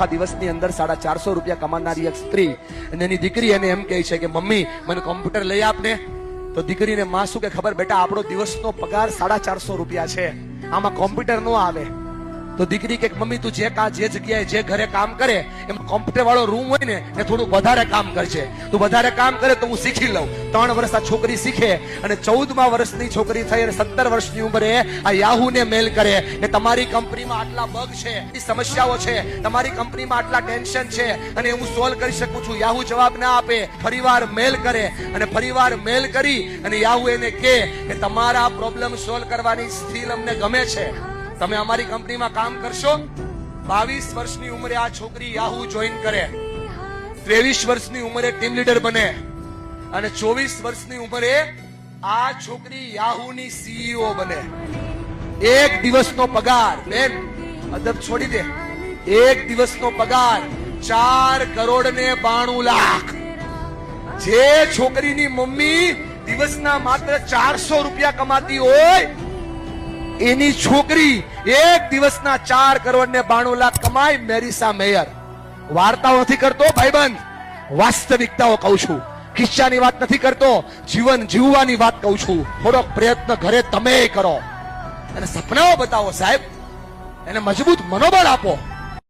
દિવસની અંદર 450 રૂપિયા કમાનારી એક સ્ત્રી અને એની દીકરી એને એમ કહે છે કે મમ્મી મને કોમ્પ્યુટર લઈ આપને. તો દીકરીને માં શું કે ખબર, બેટા આપણો દિવસનો પગાર 450 રૂપિયા છે, આમાં કોમ્પ્યુટર નો આવે. તો દીકરી કે મમ્મી તું જે જગ્યાએ જે ઘરે કામ કરે એમ કોમ્પ્યુટર વાળો રૂમ હોય ને એ થોડું વધારે કામ કરશે, તું વધારે કામ કરે તો હું શીખી લઉં. 3 વર્ષ આ છોકરી શીખે અને 14મા વર્ષની છોકરી થઈ અને 17 વર્ષની ઉંમરે આ યાહુ ને મેલ કરે કે તમારી કંપનીમાં આટલા બગ છે, સમસ્યાઓ છે, તમારી કંપનીમાં આટલા ટેન્શન છે અને હું સોલ્વ કરી શકું છું. યાહુ જવાબ ના આપે, ફરીવાર મેલ કરે અને ફરીવાર મેલ કરી અને યાહુ એને કહે કે તમારા પ્રોબ્લેમ સોલ્વ કરવાની સ્કિલ અમને ગમે છે, તમે અમારી કંપનીમાં કામ કરશો. 22 વર્ષની ઉંમરે આ છોકરી યાહુ જોઈન કરે, 23 વર્ષની ઉંમરે ટીમ લીડર બને અને 24 વર્ષની ઉંમરે આ છોકરી યાહુની સીઈઓ બને. એક દિવસનો પગાર, બેન અદબ છોડી દે, એક દિવસનો પગાર 4 કરોડ ને 92 લાખ. જે છોકરીની મમ્મી દિવસના માત્ર 400 રૂપિયા કમાતી હોય એની છોકરી એક દિવસના 4 કરોડ ને 92 લાખ કમાય. મેરીસા મેયર. વાર્તાઓ નથી કરતો ભાઈબંધ, વાસ્તવિકતાઓ કહું છું, કિસ્સાની વાત નથી કરતો, જીવન જીવવાની વાત કહું છું. થોડોક પ્રયત્ન ઘરે તમે કરો અને સપનાઓ બતાવો સાહેબ, એને મજબૂત મનોબળ આપો.